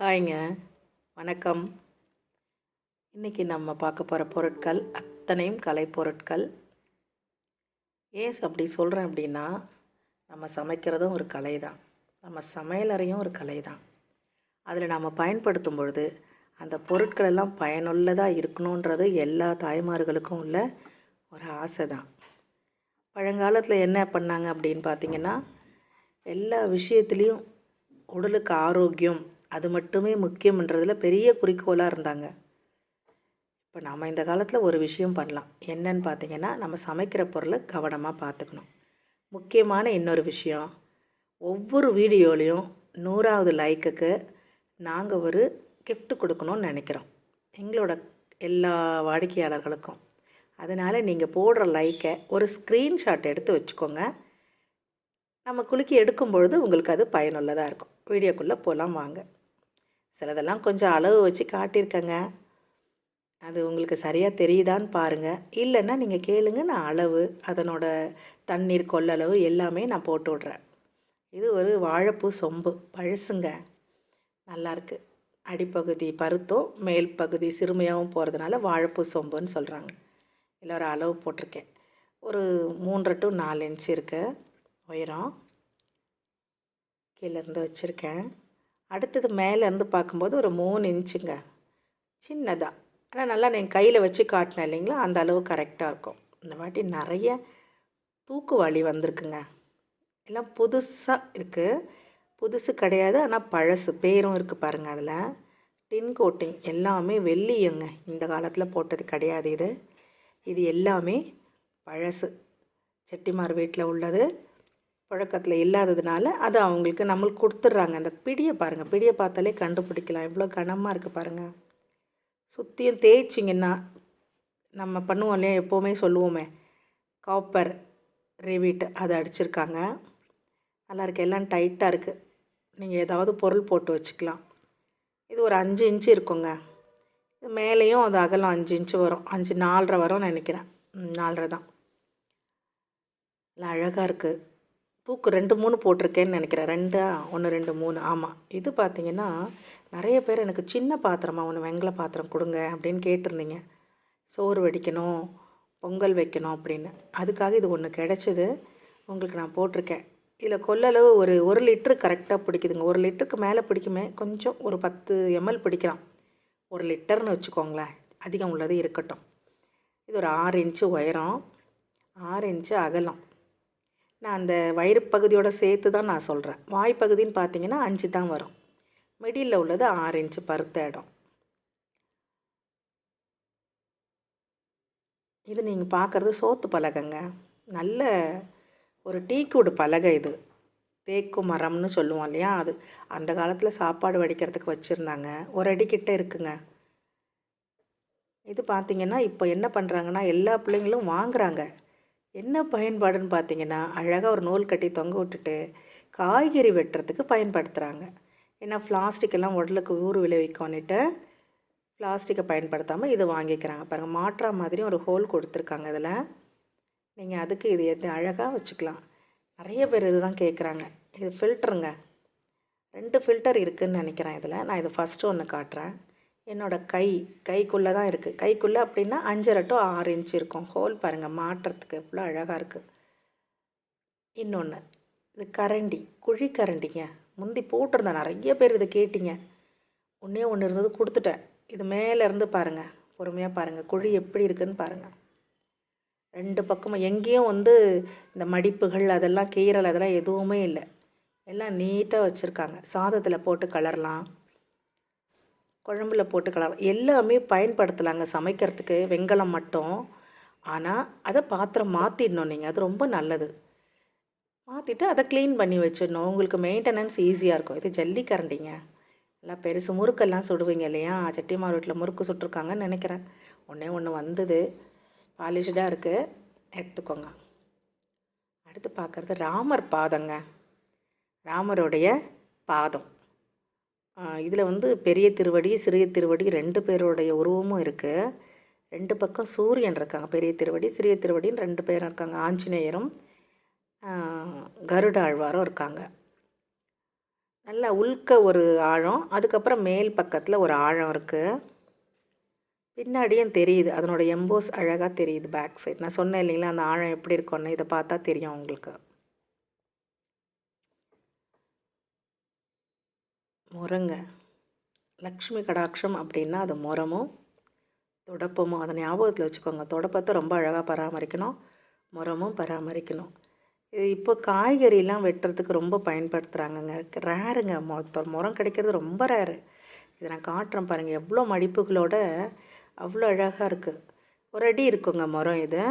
ஹாய்ங்க. வணக்கம். இன்றைக்கி நம்ம பார்க்க போகிற பொருட்கள் அத்தனையும் கலை பொருட்கள். ஏன் அப்படி சொல்கிறேன் அப்படின்னா, நம்ம சமைக்கிறதும் ஒரு கலை தான். நம்ம சமையலறையும் ஒரு கலை தான். அதில் நம்ம பயன்படுத்தும் பொழுது அந்த பொருட்கள் எல்லாம் பயனுள்ளதாக இருக்கணுன்றது எல்லா தாய்மார்களுக்கும் உள்ள ஒரு ஆசை தான். பழங்காலத்தில் என்ன பண்ணாங்க அப்படின்னு பார்த்திங்கன்னா, எல்லா விஷயத்துலேயும் உடலுக்கு ஆரோக்கியம் அது மட்டுமே முக்கியம்ன்றதில் பெரிய குறிக்கோளாக இருந்தாங்க. இப்போ நம்ம இந்த காலத்தில் ஒரு விஷயம் பண்ணலாம். என்னன்னு பார்த்திங்கன்னா, நம்ம சமைக்கிற பொருளை கவனமாக பார்த்துக்கணும். முக்கியமான இன்னொரு விஷயம், ஒவ்வொரு வீடியோலையும் 100வது லைக்குக்கு நாங்கள் ஒரு gift கொடுக்கணும்னு நினைக்கிறோம், எங்களோட எல்லா வாடிக்கையாளர்களுக்கும். அதனால் நீங்கள் போடுற லைக்கை ஒரு ஸ்க்ரீன்ஷாட் எடுத்து வச்சுக்கோங்க. நம்ம குலுக்கி எடுக்கும் பொழுது உங்களுக்கு அது பயனுள்ளதாக இருக்கும். வீடியோக்குள்ளே போகலாம் வாங்க. சிலதெல்லாம் கொஞ்சம் அளவு வச்சு காட்டியிருக்கேங்க. அது உங்களுக்கு சரியாக தெரியுதான்னு பாருங்கள். இல்லைன்னா நீங்கள் கேளுங்க, நான் அளவு அதனோட தண்ணீர் கொள்ளளவு எல்லாமே நான் போட்டு விட்றேன். இது ஒரு வாழைப்பூ சொம்பு, பழசுங்க, நல்லாயிருக்கு. அடிப்பகுதி பருத்தும் மேல் பகுதி சிறுமையாகவும் போகிறதுனால வாழைப்பூ சொம்புன்னு சொல்கிறாங்க. இதில் ஒரு அளவு போட்டிருக்கேன். ஒரு 3 to 4 இன்ச்சு இருக்கு உயரம். கீழேருந்து வச்சுருக்கேன். அடுத்தது மேலேருந்து பார்க்கும்போது ஒரு 3 இன்ச்சுங்க, சின்னதாக. ஆனால் நல்லா நீங்கள் கையில் வச்சு காட்டினேன் இல்லைங்களா, அந்த அளவு கரெக்டாக இருக்கும். இந்த வாட்டி நிறைய தூக்குவாளி வந்திருக்குங்க. எல்லாம் புதுசாக இருக்குது. புதுசு கிடையாது, ஆனால் பழசு பேரும் இருக்குது பாருங்கள். அதில் டின் கோட்டிங் எல்லாமே வெள்ளியங்க. இந்த காலத்தில் போட்டது கிடையாது. இது எல்லாமே பழசு. செட்டிமார் வீட்டில் உள்ளது, புழக்கத்தில் இல்லாததுனால அது அவங்களுக்கு நம்மளுக்கு கொடுத்துட்றாங்க. அந்த பிடியை பாருங்கள், பிடியை பார்த்தாலே கண்டுபிடிக்கலாம் எவ்வளோ கனமாக இருக்குது பாருங்கள். சுற்றியும் தேய்ச்சிங்கன்னா நம்ம பண்ணுவோம் இல்லையா, எப்போவுமே சொல்லுவோமே, காப்பர் ரிவீட் அதை அடிச்சிருக்காங்க. நல்லா இருக்குது, எல்லாம் டைட்டாக இருக்குது. நீங்கள் ஏதாவது பொருள் போட்டு வச்சுக்கலாம். இது ஒரு 5 இன்ச்சு இருக்குங்க. இது மேலேயும் அது அகலம் 5 இன்ச்சு வரும். 5 4.5 வரும்னு நினைக்கிறேன். 4.5 தான். நல்லா அழகாக இருக்குது. தூக்கு 2 3 போட்டிருக்கேன்னு நினைக்கிறேன். 2 1 2 3 ஆமாம். இது பார்த்திங்கன்னா நிறைய பேர் எனக்கு சின்ன பாத்திரமாக ஒன்று வெங்கல பாத்திரம் கொடுங்க அப்படின்னு கேட்டிருந்தீங்க. சோறு வடிக்கணும், பொங்கல் வைக்கணும் அப்படின்னு. அதுக்காக இது ஒன்று கிடச்சிது, உங்களுக்கு நான் போட்டிருக்கேன். இதில் கொள்ளளவு ஒரு 1 லிட்ரு கரெக்டாக பிடிக்குதுங்க. 1 லிட்டருக்கு மேலே பிடிக்குமே, கொஞ்சம் ஒரு 10 ml பிடிக்கலாம். 1 லிட்டர்னு வச்சுக்கோங்களேன், அதிகம் உள்ளது இருக்கட்டும். இது ஒரு 6 இன்ச்சு உயரம், 6 இன்ச்சு அகலம். நான் அந்த வயிறு பகுதியோடு சேர்த்து தான் நான் சொல்கிறேன். வாய்ப்பகுதின்னு பார்த்தீங்கன்னா 5 தான் வரும். மிடில் உள்ளது 6 இன்ச்சு பருத்த இடம். இது நீங்கள் பார்க்குறது சோத்து பலகைங்க. நல்ல ஒரு டீக்கூடு பலகை. இது தேக்கு மரம்னு சொல்லுவோம் இல்லையா, அது அந்த காலத்தில் சாப்பாடு வடிக்கிறதுக்கு வச்சுருந்தாங்க. 1 அடி கிட்ட இருக்குங்க. இது பார்த்திங்கன்னா இப்போ என்ன பண்ணுறாங்கன்னா, எல்லா பிள்ளைங்களும் வாங்குகிறாங்க. என்ன பயன்பாடுன்னு பார்த்தீங்கன்னா, அழகாக ஒரு நூல் கட்டி தொங்க விட்டுட்டு காய்கறி வெட்டுறதுக்கு பயன்படுத்துகிறாங்க. ஏன்னா பிளாஸ்டிக்கெல்லாம் உடலுக்கு ஊறு விளைவிக்கோன்னுட்டு பிளாஸ்டிக்கை பயன்படுத்தாமல் இது வாங்கிக்கிறாங்க பாருங்கள். மாற்றா மாதிரி ஒரு ஹோல் கொடுத்துருக்காங்க. இதில் நீங்கள் அதுக்கு இது எது அழகாக வச்சுக்கலாம். நிறைய பேர் இது தான் கேட்குறாங்க. இது ஃபில்டருங்க. 2 ஃபில்டர் இருக்குதுன்னு நினைக்கிறேன். இதில் நான் இது ஃபஸ்ட்டு ஒன்று காட்டுறேன். என்னோடய கைக்குள்ளே தான் இருக்குது. கைக்குள்ளே அப்படின்னா 5.5 to 6 இன்ச்சு இருக்கும். ஹோல் பாருங்கள், மாட்டுறதுக்கு எவ்வளோ அழகாக இருக்குது. இன்னொன்று, இது கரண்டி, குழி கரண்டிங்க. முந்தி போட்டிருந்தேன், நிறைய பேர் இதை கேட்டிங்க. ஒன்றே ஒன்று இருந்தது, கொடுத்துட்டேன். இது மேலேருந்து பாருங்கள், பொறுமையாக பாருங்கள், குழி எப்படி இருக்குதுன்னு பாருங்கள். 2 பக்கமும் எங்கேயும் இந்த மடிப்புகள் அதெல்லாம் கீறல் அதெல்லாம் எதுவுமே இல்லை. எல்லாம் நீட்டாக வச்சுருக்காங்க. சாதத்தில் போட்டு கலரலாம், குழம்புல போட்டு கலரலாம், எல்லாமே பயன்படுத்தலாங்க சமைக்கிறதுக்கு. வெண்கலம் மட்டும், ஆனால் அதை பாத்திரம் மாற்றிடணும் நீங்கள். அது ரொம்ப நல்லது. மாற்றிட்டு அதை க்ளீன் பண்ணி வச்சிடணும். உங்களுக்கு மெயின்டெனன்ஸ் ஈஸியாக இருக்கும். இது ஜல்லி கரண்டிங்க. எல்லாம் பெருசு முறுக்கெல்லாம் சுடுவீங்க இல்லையா, செட்டிமார் வீட்டில் முறுக்கு சுட்டிருக்காங்கன்னு நினைக்கிறேன். ஒன்று வந்தது, பாலிஷ்டாக இருக்குது, எடுத்துக்கோங்க. அடுத்து பார்க்குறது ராமர் பாதங்க. ராமருடைய பாதம். இதில் பெரிய திருவடி சிறிய திருவடி 2 பேருடைய உருவமும் இருக்குது. 2 பக்கம் சூரியன் இருக்காங்க. பெரிய திருவடி சிறிய திருவடின்னு 2 பேரும் இருக்காங்க. ஆஞ்சநேயரும் கருட ஆழ்வாரும் இருக்காங்க. நல்லா உள்க ஒரு ஆழம், அதுக்கப்புறம் மேல் பக்கத்தில் ஒரு ஆழம் இருக்குது. பின்னாடியும் தெரியுது, அதனோட எம்போஸ் அழகாக தெரியுது பேக் சைட். நான் சொன்னேன் இல்லைங்களா அந்த ஆழம் எப்படி இருக்கும்னு, இதை பார்த்தா தெரியும் உங்களுக்கு. முருங்க லக்ஷ்மி கடாட்சம் அப்படின்னா அது முறமும் தொடப்பமும். அதை ஞாபகத்தில் வச்சுக்கோங்க. தொடப்பத்தை ரொம்ப அழகாக பராமரிக்கணும், முறமும் பராமரிக்கணும். இது இப்போ காய்கறிலாம் வெட்டுறதுக்கு ரொம்ப பயன்படுத்துகிறாங்கங்க. ரேருங்க, முறம் கிடைக்கிறது ரொம்ப ரேரு. இதை நான் காட்டுறேன் பாருங்கள், எவ்வளோ மடிப்புகளோட அவ்வளோ அழகாக இருக்குது. ஒரு அடி இருக்குங்க முறம். இது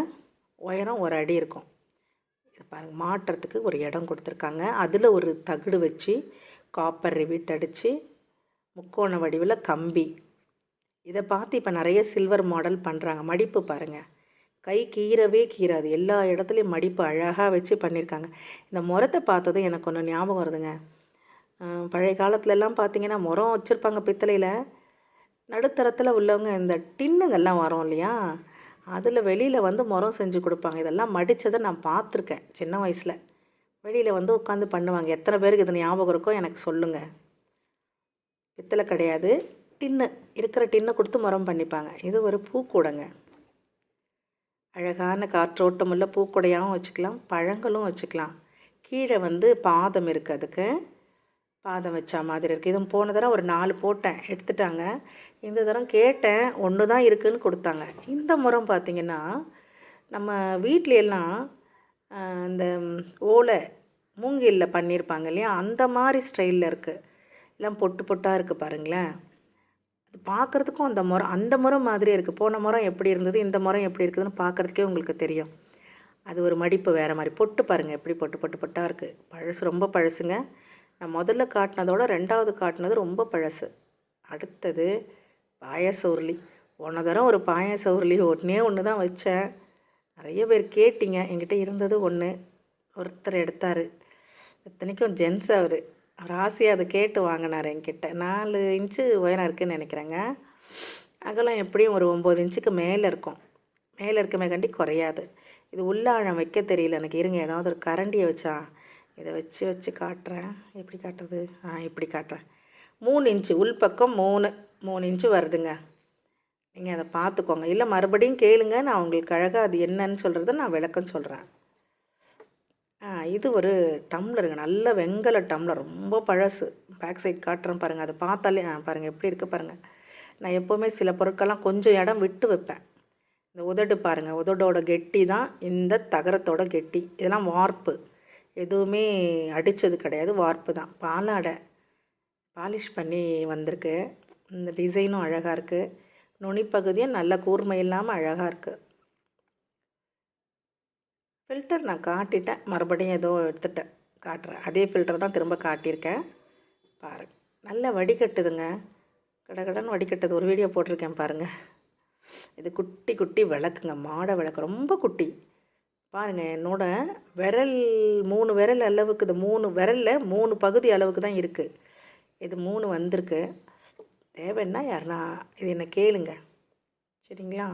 உயரம் ஒரு அடி இருக்கும். இது பாருங்கள், மாட்டுறதுக்கு ஒரு இடம் கொடுத்துருக்காங்க. அதில் ஒரு தகடு வச்சு காப்பர் ரிவிட் அடித்து முக்கோண வடிவில் கம்பி. இதை பார்த்து இப்போ நிறைய சில்வர் மாடல் பண்ணுறாங்க. மடிப்பு பாருங்கள், கை கீறவே கீறாது. எல்லா இடத்துலையும் மடிப்பு அழகாக வச்சு பண்ணியிருக்காங்க. இந்த முறத்தை பார்த்ததும் எனக்கு ஒன்று ஞாபகம் வருதுங்க. பழைய காலத்துலலாம் பார்த்திங்கன்னா முறம் வச்சுருப்பாங்க பித்தளையில். நடுத்தரத்தில் உள்ளவங்க இந்த டின்னுங்கள்லாம் வரும் இல்லையா, அதில் வெளியில் வந்து முறம் செஞ்சு கொடுப்பாங்க. இதெல்லாம் மடித்ததை நான் பார்த்துருக்கேன் சின்ன வயசில். வெளியில் வந்து உட்காந்து பண்ணுவாங்க. எத்தனை பேருக்கு இது ஞாபகம் இருக்கோ எனக்கு சொல்லுங்கள். பித்தளை கிடையாது, டின்னு, இருக்கிற டின்னு கொடுத்து முறம் பண்ணிப்பாங்க. இது ஒரு பூக்கூடைங்க. அழகான காற்றோட்டமுள்ள பூக்கூடையாகவும் வச்சுக்கலாம், பழங்களும் வச்சுக்கலாம். கீழே வந்து பாதம் இருக்குது, அதுக்கு பாதம் வச்சா மாதிரி இருக்குது. இதுவும் போன தடவை ஒரு 4 போட்டேன், எடுத்துட்டாங்க. இந்த தரம் கேட்டேன், 1 தான் இருக்குதுன்னு கொடுத்தாங்க. இந்த முறம் பார்த்திங்கன்னா நம்ம வீட்லையெல்லாம் இந்த ஓலை மூங்கிலில் பண்ணியிருப்பாங்க இல்லையா, அந்த மாதிரி ஸ்டைலில் இருக்குது. எல்லாம் பொட்டு பொட்டாக இருக்குது பாருங்களேன். அது பார்க்குறதுக்கும் அந்த முறம் மாதிரியே இருக்குது. போன முறம் எப்படி இருந்தது, இந்த முறம் எப்படி இருக்குதுன்னு பார்க்குறதுக்கே உங்களுக்கு தெரியும். அது ஒரு மடிப்பு வேறு மாதிரி. பொட்டு பாருங்கள் எப்படி பொட்டு பொட்டு பொட்டாக இருக்குது. பழசு, ரொம்ப பழசுங்க. நான் முதல்ல காட்டினதோட 2வது காட்டினது ரொம்ப பழசு. அடுத்தது பாயாச உருளி. போன தரம் ஒரு பாயாச உருளி ஒன்று தான் வச்சேன். நிறைய பேர் கேட்டிங்க. என்கிட்ட இருந்தது ஒன்று, ஒருத்தர் எடுத்தார். இத்தனைக்கும் ஜென்ஸ் அவர் ஆசையாக அதை கேட்டு வாங்கினார் என்கிட்ட. 4 இன்ச்சு உயரம் இருக்குதுன்னு நினைக்கிறேங்க. அகலம் எப்படியும் ஒரு 9 இன்ச்சுக்கு மேலே இருக்கும். மேலே இருக்கமே கண்டி குறையாது. இது உள்ளாழம் வைக்க தெரியல எனக்கு. இருங்க, ஏதாவது ஒரு கரண்டியை வச்சா இதை வச்சு காட்டுறேன். எப்படி காட்டுறது? இப்படி காட்டுறேன். 3 இன்ச்சு உள்பக்கம் 3 இன்ச்சு வருதுங்க. நீங்கள் அதை பார்த்துக்கோங்க. இல்லை மறுபடியும் கேளுங்க, நான் உங்களுக்கு அழகாக அது என்னன்னு சொல்கிறத நான் விளக்கம் சொல்கிறேன். இது ஒரு டம்ளருங்க, நல்ல வெங்கல டம்ளர், ரொம்ப பழசு. பேக் சைட் காட்டுறேன் பாருங்கள். அதை பார்த்தாலே பாருங்கள் எப்படி இருக்குது பாருங்கள். நான் எப்போவுமே சில பொருட்கள்லாம் கொஞ்சம் இடம் விட்டு வைப்பேன். இந்த உதடு பாருங்கள், உதடோட கெட்டி தான் இந்த தகரத்தோட கெட்டி. இதெல்லாம் வார்ப்பு, எதுவுமே அடித்தது கிடையாது, வார்ப்பு தான். பாலாடை பாலிஷ் பண்ணி வந்திருக்கு. இந்த டிசைனும் அழகாக இருக்குது. நுனிப்பகுதியும் நல்ல கூர்மை இல்லாமல் அழகாக இருக்குது. ஃபில்டர் நான் காட்டிட்டேன், மறுபடியும் ஏதோ எடுத்துட்டேன், காட்டுறேன். அதே ஃபில்டர் தான் திரும்ப காட்டியிருக்கேன் பாருங்கள். நல்லா வடிகட்டுதுங்க, கடகடன்னு வடிகட்டுது. ஒரு வீடியோ போட்டிருக்கேன் பாருங்கள். இது குட்டி குட்டி விளக்குங்க, மாட விளக்கு, ரொம்ப குட்டி பாருங்கள். என்னோட விரல் 3 விரல் அளவுக்கு, இது 3 விரலில் 3 பகுதி அளவுக்கு தான் இருக்குது. இது 3 வந்திருக்கு. தேவைன்னா யாருன்னா இது என்ன கேளுங்க, சரிங்களா?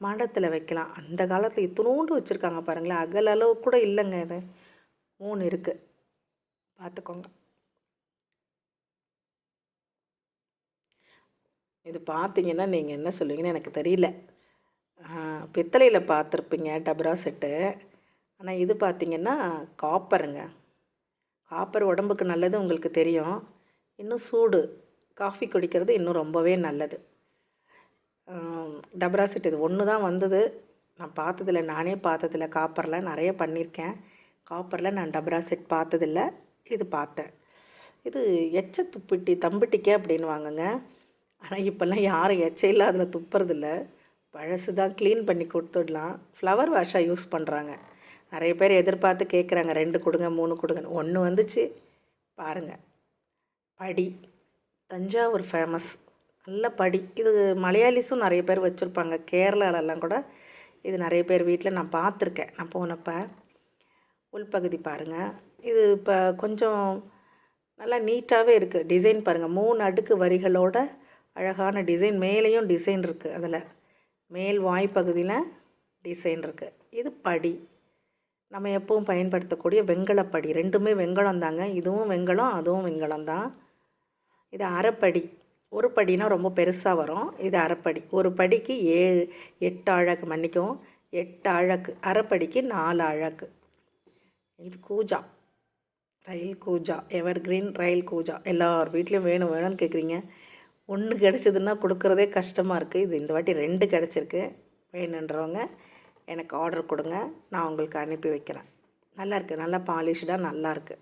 மடத்தில் வைக்கலாம். அந்த காலத்தில் இத்தினோண்டு வச்சுருக்காங்க பாருங்களேன், அகல் அளவு கூட இல்லைங்க. இது 3 இருக்குது, பார்த்துக்கோங்க. இது பார்த்தீங்கன்னா நீங்கள் என்ன சொல்லுவீங்கன்னு எனக்கு தெரியல. பித்தளையில் பார்த்துருப்பீங்க டபரா செட்டு. ஆனால் இது பார்த்திங்கன்னா காப்பருங்க. காப்பர் உடம்புக்கு நல்லது, உங்களுக்கு தெரியும். இன்னும் சூடு, காஃபி குடிக்கிறது இன்னும் ரொம்பவே நல்லது. டபரா செட் இது ஒன்று தான் வந்தது. நான் பார்த்ததில்ல, நானே பார்த்ததில்ல. காப்பரில் நிறைய பண்ணியிருக்கேன், காப்பரில் நான் டபரா செட் பார்த்ததில்ல. இது பார்த்தேன். இது எச்ச துப்பிட்டி தம்பிட்டிக்கே அப்படின்னு வாங்குங்க. ஆனால் இப்போல்லாம் யாரும் எச்சையில் அதில் துப்புறதில்ல. பழசு தான், க்ளீன் பண்ணி கொடுத்துடலாம். ஃப்ளவர் வாஷாக யூஸ் பண்ணுறாங்க. நிறைய பேர் எதிர்பார்த்து கேட்குறாங்க, 2 கொடுங்க 3 கொடுங்கன்னு. 1 வந்துச்சு பாருங்கள். படி, தஞ்சாவூர் ஃபேமஸ், நல்ல படி. இது மலையாளிஸும் நிறைய பேர் வச்சுருப்பாங்க. கேரளாலெல்லாம் கூட இது நிறைய பேர் வீட்டில் நான் பார்த்துருக்கேன், நான் போனப்போ. உள்பகுதி பாருங்கள். இது இப்போ கொஞ்சம் நல்லா நீட்டாகவே இருக்குது. டிசைன் பாருங்கள், 3 அடுக்கு வரிகளோட அழகான டிசைன். மேலேயும் டிசைன் இருக்குது, அதில் மேல் வாய்ப்பகுதியில் டிசைன் இருக்குது. இது படி, நம்ம எப்பவும் பயன்படுத்தக்கூடிய வெண்கலப்படி, ரெண்டுமே வெண்கலம் தாங்க. இதுவும் வெண்கலம், அதுவும் வெண்கலம் தான். இது அரைப்படி. ஒரு படினா ரொம்ப பெருசாக வரும். இது அரைப்படி. ஒரு படிக்கு 8 அழகு, மன்னிக்கவும் 8 அழகு. அரைப்படிக்கு 4 அழகு. இது கூஜா, ரயில் கூஜா, எவர் கிரீன் ரயில் கூஜா. எல்லார் வீட்லேயும் வேணும் வேணும்னு கேட்குறீங்க. ஒன்று கிடச்சிதுன்னா கொடுக்குறதே கஷ்டமாக இருக்குது. இது இந்த வாட்டி 2 கிடச்சிருக்கு. வேணுன்றவங்க எனக்கு ஆர்டர் கொடுங்க, நான் உங்களுக்கு அனுப்பி வைக்கிறேன். நல்லாயிருக்கு, நல்லா பாலிஷ்டாக நல்லாயிருக்கு.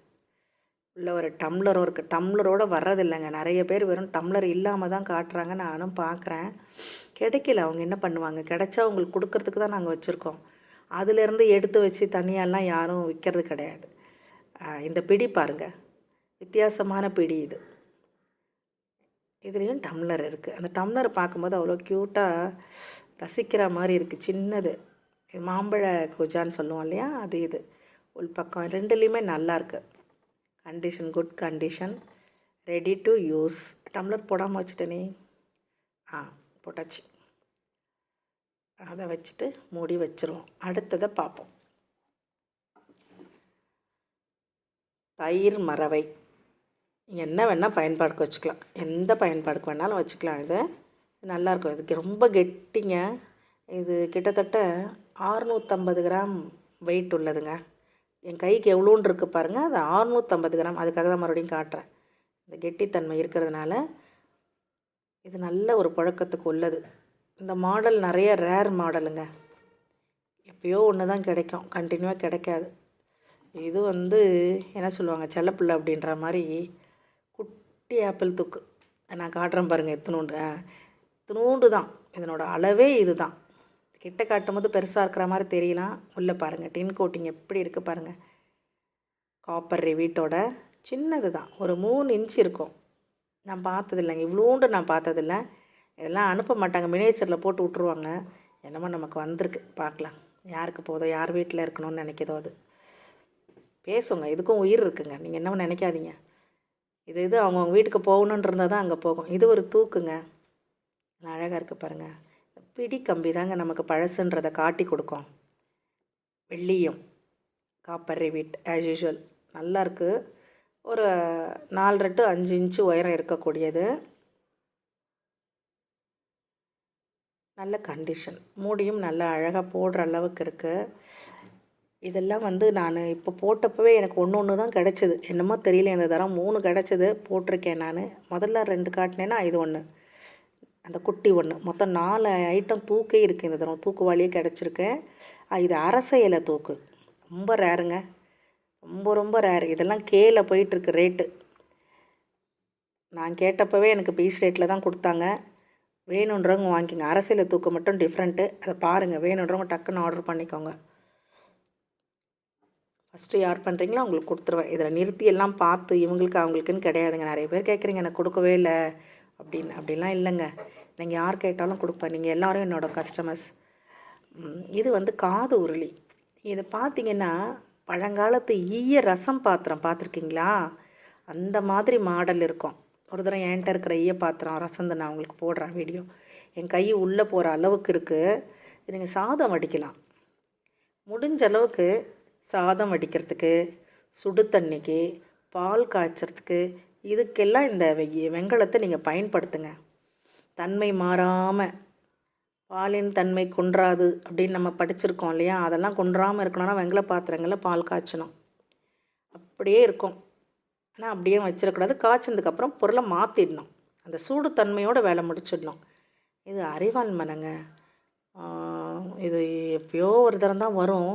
உள்ள ஒரு டம்ளரும் இருக்குது. டம்ளரோடு வர்றதில்லைங்க. நிறைய பேர் வெறும் டம்ளர் இல்லாமல் தான் காட்டுறாங்க. நானும் பார்க்குறேன். கிடைக்கல. அவங்க என்ன பண்ணுவாங்க, கிடைச்சா அவங்களுக்கு கொடுக்கறதுக்கு தான் நாங்கள் வச்சுருக்கோம். அதிலேருந்து எடுத்து வச்சு தனியாலாம் யாரும் விற்கிறது கிடையாது. இந்த பிடி பாருங்கள், வித்தியாசமான பிடி இது. இதுலேயும் டம்ளர் இருக்குது. அந்த டம்ளரை பார்க்கும்போது அவ்வளோ க்யூட்டாக ரசிக்கிற மாதிரி இருக்குது. சின்னது மாம்பழ கூஜான்னு சொல்லுவோம் இல்லையா, அது இது. உள்பக்கம் ரெண்டுலேயுமே நல்லாயிருக்கு. Condition good condition, ready to use. Tumbler போடாமல் வச்சுட்டேனே. போட்டாச்சு. அதை வச்சுட்டு மூடி வச்சுருவோம். அடுத்ததை பார்ப்போம். தயிர் மரவை. என்ன வேணால் பயன்பாடுக்கு வச்சுக்கலாம். எந்த பயன்பாடுக்கு வேணாலும் வச்சுக்கலாம். இது நல்லாயிருக்கும். இதுக்கு ரொம்ப கெட்டிங்க. இது கிட்டத்தட்ட 650 கிராம் வெயிட் உள்ளதுங்க. என் கைக்கு எவ்வளோன்னு இருக்குது பாருங்கள். அது 650 கிராம். அதுக்காக தான் மறுபடியும் காட்டுறேன். இந்த கெட்டித்தன்மை இருக்கிறதுனால இது நல்ல ஒரு புழக்கத்துக்கு உள்ளது. இந்த மாடல் நிறைய ரேர் மாடலுங்க. எப்போயோ ஒன்று தான் கிடைக்கும், கண்டினியூவாக கிடைக்காது. இது என்ன சொல்லுவாங்க, செல்லப்பிள்ளை அப்படின்ற மாதிரி குட்டி ஆப்பிள் தூக்கு. நான் காட்டுறேன் பாருங்கள். இத்தினூண்டு தான். இதனோட அளவே இது தான். கிட்ட காட்டும் போது பெருசாக இருக்கிற மாதிரி தெரியலாம். உள்ளே பாருங்கள், டின் கோட்டிங் எப்படி இருக்குது பாருங்கள். காப்பர் ரிவீட்டோட சின்னது தான். ஒரு 3 இன்ச்சு இருக்கும். நான் பார்த்ததில்லைங்க, இவ்வளோண்டு நான் பார்த்ததில்லை. இதெல்லாம் அனுப்ப மாட்டாங்க, மினியேச்சரில் போட்டு விட்ருவாங்க. என்னமோ நமக்கு வந்திருக்கு, பார்க்கலாம். யாருக்கு போதோ, யார் வீட்டில் இருக்கணும்னு நினைக்கிதோ அது பேசுங்க. இதுக்கும் உயிர் இருக்குங்க, நீங்கள் என்னமோ நினைக்காதீங்க. இது அவங்கவுங்க வீட்டுக்கு போகணுன்னு இருந்தால் தான் அங்கே போகும். இது ஒரு தூக்குங்க, அழகாக இருக்குது பாருங்கள். பிடி கம்பி தாங்க நமக்கு பழசுன்றதை காட்டி கொடுக்கும். வெள்ளியும் காப்பர் ரிவீட் ஆஸ் யூஷுவல் நல்லாயிருக்கு. ஒரு 4 to 5 இன்ச்சு உயரம் இருக்கக்கூடியது. நல்ல கண்டிஷன். மூடியும் நல்லா அழகாக போடுற அளவுக்கு இருக்குது. இதெல்லாம் நான் இப்போ போட்டப்பவே எனக்கு ஒன்று தான் கிடச்சிது. என்னமோ தெரியல, இந்த தரம் 3 கிடச்சிது. போட்டிருக்கேன் நான். முதல்ல 2 காட்டினேன்னா இது ஒன்று, அந்த குட்டி ஒன்று. மொத்தம் 4 ஐட்டம் தூக்கே இருக்குது. இந்த தரம் தூக்குவாளியே கிடச்சிருக்கு. இது அரச இலை தூக்கு. ரொம்ப ரேருங்க, ரொம்ப ரொம்ப ரேர். இதெல்லாம் கேல போயிட்டுருக்கு ரேட்டு. நான் கேட்டப்பவே எனக்கு பீஸ் ரேட்டில் தான் கொடுத்தாங்க. வேணுன்றவங்க வாங்கிக்கோங்க. அரசியலை தூக்கு மட்டும் டிஃப்ரெண்ட்டு, அதை பாருங்கள். வேணுன்றவங்க டக்குன்னு ஆர்டர் பண்ணிக்கோங்க. ஃபஸ்ட்டு யார் பண்ணுறீங்களோ அவங்களுக்கு கொடுத்துருவேன். இதில் நிறுத்தி எல்லாம் பார்த்து இவங்களுக்கு அவங்களுக்குன்னு கிடையாதுங்க. நிறைய பேர் கேட்குறீங்க, எனக்கு கொடுக்கவே இல்லை அப்படிலாம் இல்லைங்க. நீங்கள் யார் கேட்டாலும் கொடுப்பேன். நீங்கள் எல்லோரும் என்னோடய கஸ்டமர்ஸ். இது காது உருளி. இது பார்த்திங்கன்னா பழங்காலத்து ஈய ரசம் பாத்திரம் பார்த்துருக்கீங்களா, அந்த மாதிரி மாடல் இருக்கும். ஒரு தடவை என்கிட்ட இருக்கிற ஈய பாத்திரம் ரசம் நான் உங்களுக்கு போடுறேன் வீடியோ. என் கை உள்ளே போகிற அளவுக்கு இருக்குது. நீங்கள் சாதம் வடிக்கலாம். முடிஞ்ச அளவுக்கு சாதம் வடிக்கிறதுக்கு, சுடு தண்ணிக்கு, பால் காய்ச்சறதுக்கு, இதுக்கெல்லாம் இந்த வெண்கலத்தை நீங்கள் பயன்படுத்துங்க. தன்மை மாறாமல், பாலின் தன்மை குன்றாது அப்படின்னு நம்ம படிச்சிருக்கோம் இல்லையா, அதெல்லாம் குன்றாமல் இருக்கணும்னா வெண்கல பாத்திரங்களில் பால் காய்ச்சணும். அப்படியே இருக்கும். ஆனால் அப்படியே வச்சிடக்கூடாது. காய்ச்சதுக்கப்புறம் பொருளை மாற்றிடணும். அந்த சூடு தன்மையோடு வேலை முடிச்சிடணும். இது அரிவாள் மனைங்க. இது எப்போயோ ஒரு தரம் தான் வரும்.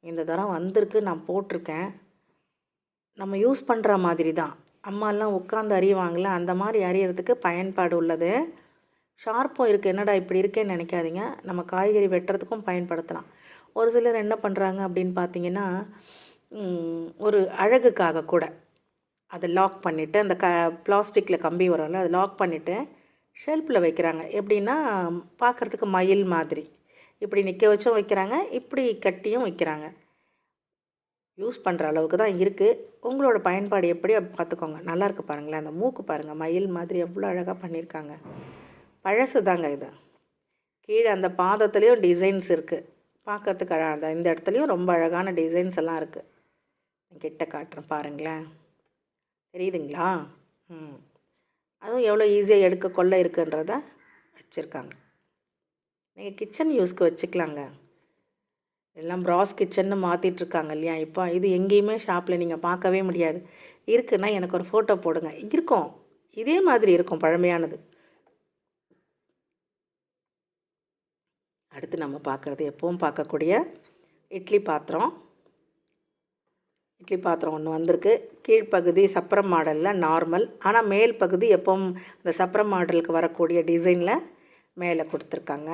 இந்த தரம் வந்திருக்கு, நான் போட்டிருக்கேன். நம்ம யூஸ் பண்ணுற மாதிரி தான். அம்மாலாம் உட்காந்து அறிவாங்களே, அந்த மாதிரி அறியறதுக்கு பயன்பாடு உள்ளது. ஷார்ப்பும் இருக்குது. என்னடா இப்படி இருக்கேன்னு நினைக்காதீங்க. நம்ம காய்கறி வெட்டுறதுக்கும் பயன்படுத்தலாம். ஒரு சிலர் என்ன பண்ணுறாங்க அப்படின்னு பார்த்தீங்கன்னா, ஒரு அழகுக்காக கூட அதை லாக் பண்ணிவிட்டு, அந்த பிளாஸ்டிக்கில் கம்பி வரும்ல, அதை லாக் பண்ணிவிட்டு ஷெல்ஃபில் வைக்கிறாங்க. எப்படின்னா பார்க்குறதுக்கு மயில் மாதிரி இப்படி நிற்க வச்சும் வைக்கிறாங்க, இப்படி கட்டியும் வைக்கிறாங்க. யூஸ் பண்ணுற அளவுக்கு தான் இருக்குது. உங்களோட பயன்பாடு எப்படி பார்த்துக்கோங்க. நல்லாயிருக்கு பாருங்களேன். அந்த மூக்கு பாருங்கள், மயில் மாதிரி எவ்வளோ அழகாக பண்ணியிருக்காங்க. பழசு தாங்க இது. கீழே அந்த பாதத்துலேயும் டிசைன்ஸ் இருக்குது. பார்க்கறதுக்கு அந்த இந்த இடத்துலையும் ரொம்ப அழகான டிசைன்ஸ் எல்லாம் இருக்குது. கிட்ட காட்டுறேன் பாருங்களேன், தெரியுதுங்களா? ம் அதுவும் எவ்வளோ ஈஸியாக எடுக்க கொள்ள இருக்குன்றத வச்சுருக்காங்க. நீங்கள் கிச்சன் யூஸ்க்கு வச்சுக்கலாங்க. எல்லாம் ப்ராஸ் கிச்சன்னு மாற்றிட்டுருக்காங்க இல்லையா இப்போ. இது எங்கேயுமே ஷாப்பில் நீங்கள் பார்க்கவே முடியாது. இருக்குன்னா எனக்கு ஒரு ஃபோட்டோ போடுங்க. இருக்கும், இதே மாதிரி இருக்கும் பழமையானது. அடுத்து நம்ம பார்க்குறது எப்பவும் பார்க்கக்கூடிய இட்லி பாத்திரம். இட்லி பாத்திரம் ஒன்று வந்திருக்கு. கீழ்ப்பகுதி சப்பரம் மாடலில் நார்மல், ஆனால் மேல் பகுதி எப்பவும் இந்த சப்பரம் மாடலுக்கு வரக்கூடிய டிசைனில் மேலே கொடுத்துருக்காங்க.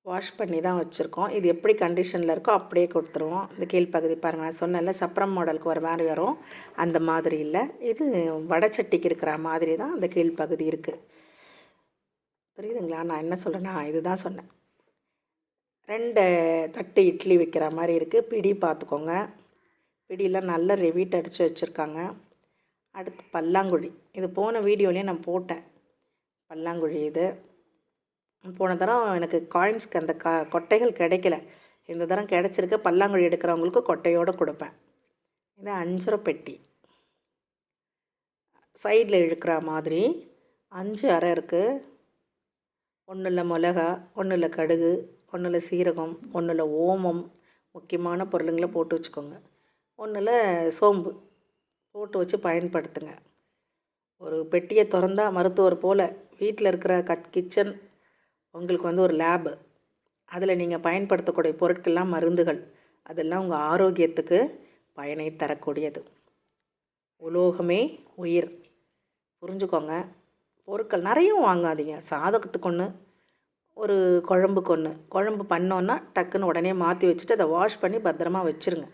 வாஷ் பண்ணி தான் வச்சுருக்கோம். இது எப்படி கண்டிஷனில் இருக்கோ அப்படியே கொடுத்துருவோம். இந்த கீழ்ப்பகுதி பாருங்கள், நான் சொன்னேன்ல சப்பரம் மாடலுக்கு ஒரு மாதிரி வரும், அந்த மாதிரி இல்லை. இது வடச்சட்டிக்கு இருக்கிற மாதிரி தான் அந்த கீழ்ப்பகுதி இருக்குது. புரியுதுங்களா நான் என்ன சொல்கிறேன்னா? இதுதான் சொன்னேன். 2 தட்டு இட்லி வைக்கிற மாதிரி இருக்குது. பிடி பார்த்துக்கோங்க, பிடியில் நல்ல ரிவீட் அடித்து வச்சுருக்காங்க. அடுத்து பல்லாங்குழி. இது போன வீடியோலேயே நான் போட்டேன். பல்லாங்குழி இது போன தரம் எனக்கு காயின்ஸ்க்கு அந்த கொட்டைகள் கிடைக்கல. இந்த தரம் கிடச்சிருக்கு. பல்லாங்குழி எடுக்கிறவங்களுக்கு கொட்டையோடு கொடுப்பேன். இது 5 ரூபா பெட்டி. சைடில் இழுக்கிற மாதிரி 5 அறை இருக்குது. ஒன்றில் மிளகா, ஒன்றில் கடுகு, ஒன்றில் சீரகம், ஒன்றில் ஓமம், முக்கியமான பொருளுங்களை போட்டு வச்சுக்கோங்க. ஒன்றில் சோம்பு போட்டு வச்சு பயன்படுத்துங்க. ஒரு பெட்டியை திறந்தா மருத்துவர் போல் வீட்டில் இருக்கிற கிச்சன் உங்களுக்கு வந்து ஒரு லேபு. அதில் நீங்கள் பயன்படுத்தக்கூடிய பொருட்கள்லாம் மருந்துகள். அதெல்லாம் உங்கள் ஆரோக்கியத்துக்கு பயனை தரக்கூடியது. உலோகமே உயிர், புரிஞ்சுக்கோங்க. பொருட்கள் நிறையும் வாங்காதீங்க. சாதகத்துக்கு ஒன்று, ஒரு குழம்புக்கு ஒன்று. குழம்பு பண்ணோன்னா டக்குன்னு உடனே மாற்றி வச்சுட்டு அதை வாஷ் பண்ணி பத்திரமா வச்சுருங்க.